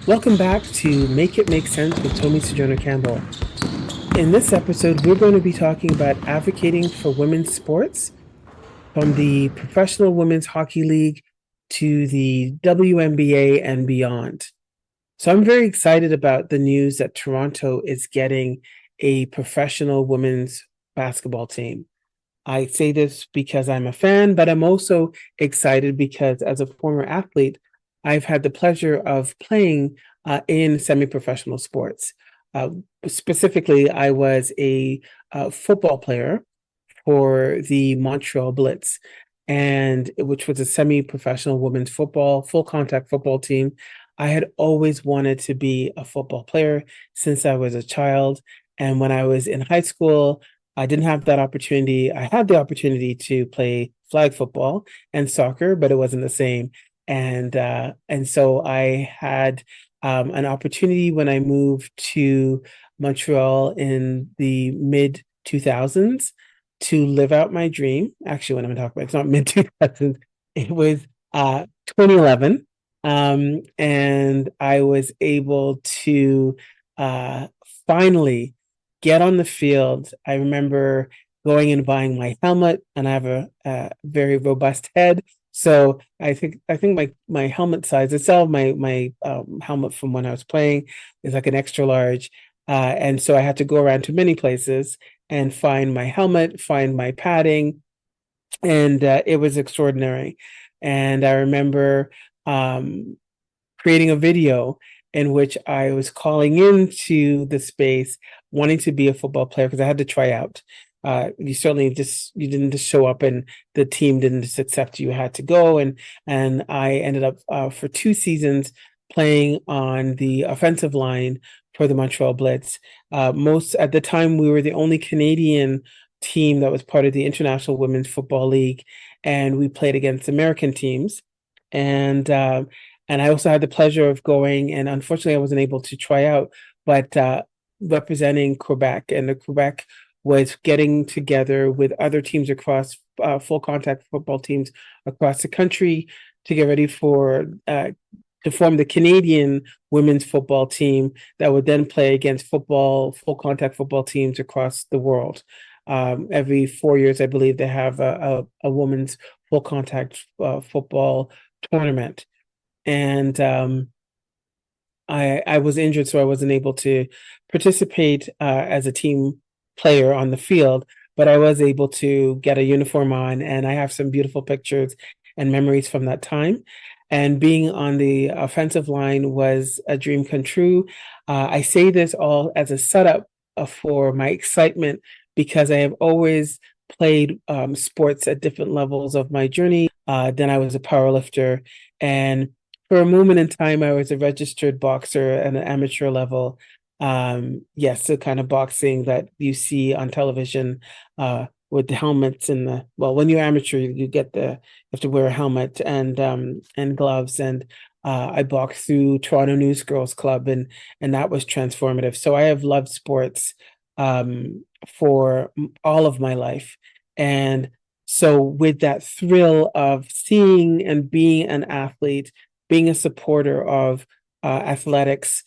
Welcome back to Make It Make Sense with Tomee Campbell. In this episode, we're going to be talking about advocating for women's sports from the Professional Women's Hockey League to the WNBA and beyond. So I'm very excited about the news that Toronto is getting a professional women's basketball team. I say this because I'm a fan, but I'm also excited because as a former athlete, I've had the pleasure of playing in semi-professional sports. Uh, Specifically, I was a football player for the Montreal Blitz, and which was a semi-professional women's football, full contact football team. I had always wanted to be a football player since I was a child. And when I was in high school, I didn't have that opportunity. I had the opportunity to play flag football and soccer, but it wasn't the same. And so I had an opportunity when I moved to Montreal in the mid 2000s to live out my dream. Actually, what I'm talking about, it's not mid 2000s. It was 2011. And I was able to uh, finally get on the field. I remember going and buying my helmet, and I have a very robust head. So I think my helmet size, itself, my helmet from when I was playing is like an extra large. And so I had to go around to many places and find my helmet, find my padding, and it was extraordinary. And I remember um, creating a video in which I was calling into the space, wanting to be a football player because I had to try out. You didn't just show up and the team didn't just accept you. You had to go, and I ended up for 2 seasons playing on the offensive line for the Montreal Blitz. Most at the time, we were the only Canadian team that was part of the International Women's Football League, and we played against American teams. And I also had the pleasure of going, and unfortunately, I wasn't able to try out, but representing Quebec, and the Quebec was getting together with other teams across full contact football teams across the country to get ready for to form the Canadian women's football team that would then play against full contact football teams across the world. Every 4 years, I believe they have a women's full contact football tournament. And I was injured, so I wasn't able to participate as a team player on the field, but I was able to get a uniform on, and I have some beautiful pictures and memories from that time. And being on the offensive line was a dream come true. I say this all as a setup for my excitement because I have always played sports at different levels of my journey. Then I was a powerlifter, and for a moment in time, I was a registered boxer at an amateur level. Yes, the kind of boxing that you see on television with the helmets and when you're amateur, you have to wear a helmet and gloves. And I boxed through Toronto Newsgirls Club, and that was transformative. So I have loved sports for all of my life. And so with that thrill of seeing and being an athlete, being a supporter of athletics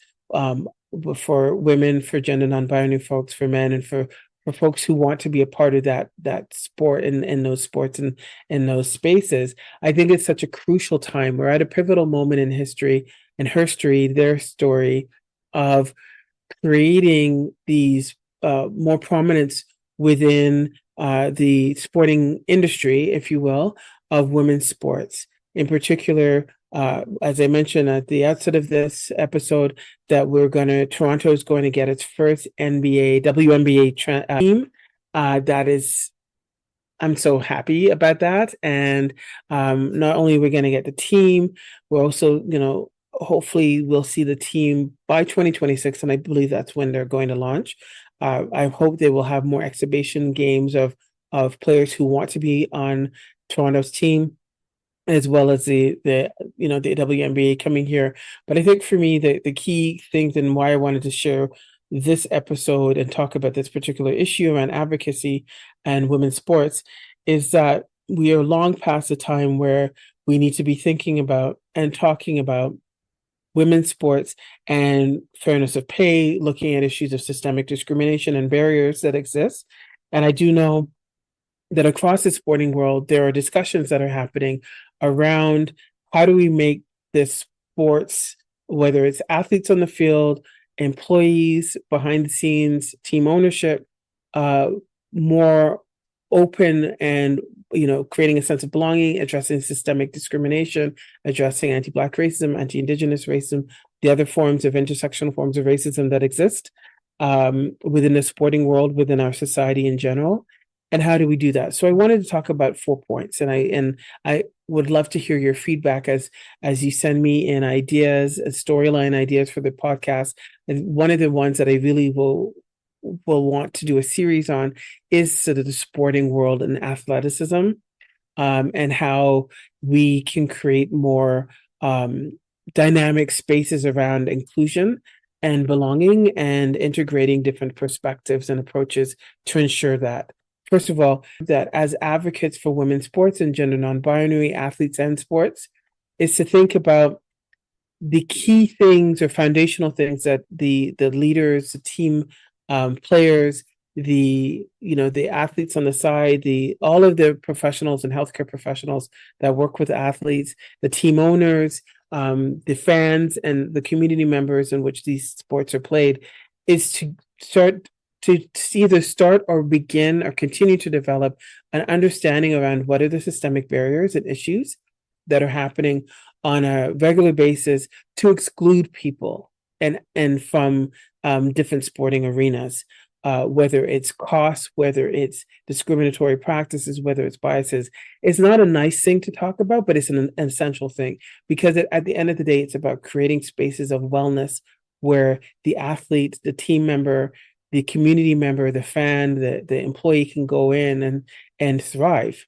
for women, for gender non-binary folks, for men, and for folks who want to be a part of that sport in those sports and in those spaces. I think it's such a crucial time. We're at a pivotal moment in history, in history, their story of creating these more prominence within the sporting industry, if you will, of women's sports. In particular, as I mentioned at the outset of this episode, that Toronto is going to get its first WNBA team. That is, I'm so happy about that. And not only are we going to get the team, we're also, hopefully we'll see the team by 2026. And I believe that's when they're going to launch. I hope they will have more exhibition games of players who want to be on Toronto's team, as well as the WNBA coming here. But I think for me, the key things and why I wanted to share this episode and talk about this particular issue around advocacy and women's sports is that we are long past the time where we need to be thinking about and talking about women's sports and fairness of pay, looking at issues of systemic discrimination and barriers that exist. And I do know that across the sporting world, there are discussions that are happening around how do we make this sports, whether it's athletes on the field, employees behind the scenes, team ownership, uh, more open and creating a sense of belonging, addressing systemic discrimination, addressing anti-Black racism, anti-Indigenous racism, the other forms of intersectional forms of racism that exist within the sporting world, within our society in general. And how do we do that? So I wanted to talk about 4 points, and I would love to hear your feedback as you send me in ideas, storyline ideas for the podcast. And one of the ones that I really will want to do a series on is sort of the sporting world and athleticism, and how we can create more dynamic spaces around inclusion and belonging and integrating different perspectives and approaches to ensure that. First of all, that as advocates for women's sports and gender non-binary athletes and sports, is to think about the key things or foundational things that the leaders, the team players, the athletes on the side, all of the professionals and healthcare professionals that work with athletes, the team owners, the fans, and the community members in which these sports are played, is to either start or begin or continue to develop an understanding around what are the systemic barriers and issues that are happening on a regular basis to exclude people and from different sporting arenas, whether it's costs, whether it's discriminatory practices, whether it's biases. It's not a nice thing to talk about, but it's an essential thing, because at the end of the day, it's about creating spaces of wellness where the athlete, the team member, the community member, the fan, the employee can go in and thrive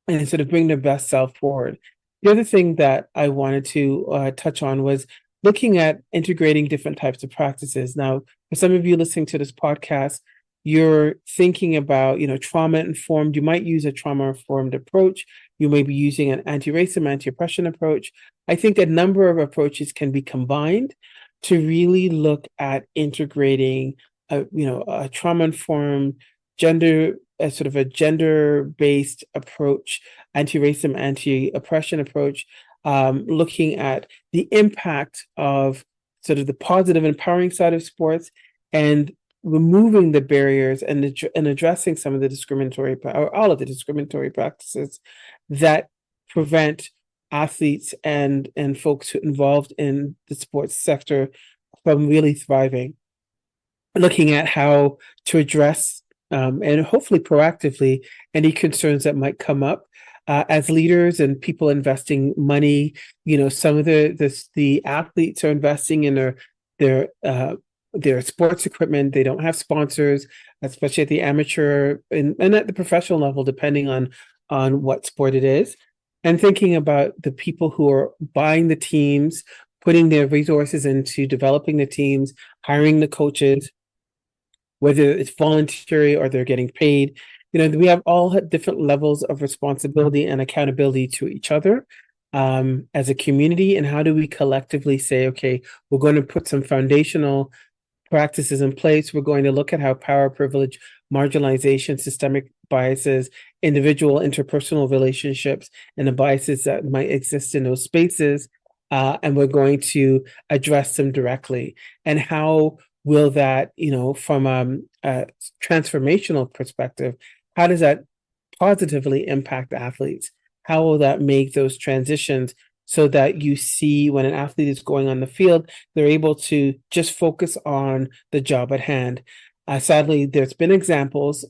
and sort of bring their best self forward. The other thing that I wanted to touch on was looking at integrating different types of practices. Now, for some of you listening to this podcast, you're thinking about, trauma-informed. You might use a trauma-informed approach. You may be using an anti-racism, anti-oppression approach. I think a number of approaches can be combined to really look at integrating a trauma-informed sort of a gender-based approach, anti-racism, anti-oppression approach, looking at the impact of sort of the positive, empowering side of sports, and removing the barriers and addressing some of the discriminatory or all of the discriminatory practices that prevent athletes and folks involved in the sports sector from really thriving. Looking at how to address and hopefully proactively any concerns that might come up as leaders and people investing money. Some of the athletes are investing in their sports equipment. They don't have sponsors, especially at the amateur and at the professional level, depending on what sport it is. And thinking about the people who are buying the teams, putting their resources into developing the teams, hiring the coaches, whether it's voluntary or they're getting paid. We have all different levels of responsibility and accountability to each other as a community. And how do we collectively say, okay, we're going to put some foundational practices in place. We're going to look at how power, privilege, marginalization, systemic biases, individual interpersonal relationships, and the biases that might exist in those spaces. And we're going to address them directly. And how will that, from a transformational perspective, how does that positively impact athletes? How will that make those transitions so that you see when an athlete is going on the field, they're able to just focus on the job at hand? Sadly, there's been examples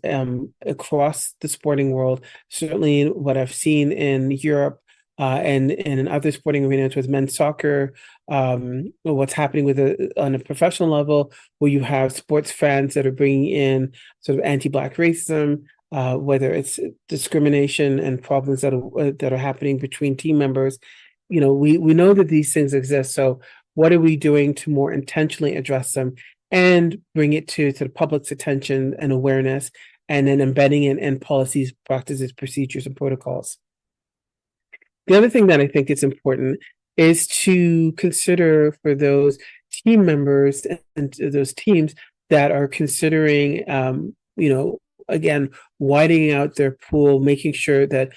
across the sporting world, certainly what I've seen in Europe and in other sporting arenas with men's soccer, what's happening on a professional level, where you have sports fans that are bringing in sort of anti-Black racism, whether it's discrimination and problems that are happening between team members. We know that these things exist. So what are we doing to more intentionally address them and bring it to the public's attention and awareness, and then embedding it in policies, practices, procedures, and protocols? The other thing that I think is important is to consider for those team members and those teams that are considering, again, widening out their pool, making sure that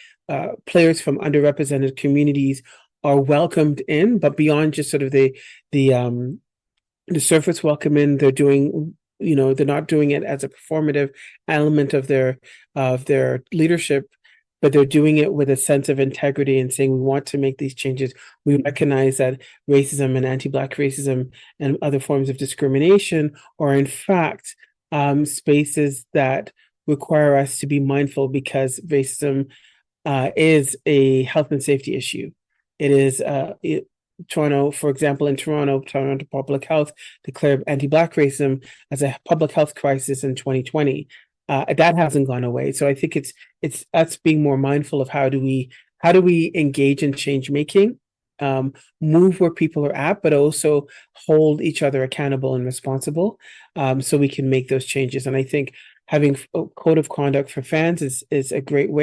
players from underrepresented communities are welcomed in, but beyond just sort of the surface welcome in, they're doing, they're not doing it as a performative element of their leadership, but they're doing it with a sense of integrity and saying, we want to make these changes. We recognize that racism and anti-Black racism and other forms of discrimination are in fact spaces that require us to be mindful, because racism is a health and safety issue. It is Toronto, for example, in Toronto Public Health declared anti-Black racism as a public health crisis in 2020. That hasn't gone away. So I think it's us being more mindful of how do we engage in change making, move where people are at, but also hold each other accountable and responsible, so we can make those changes. And I think having a code of conduct for fans is a great way.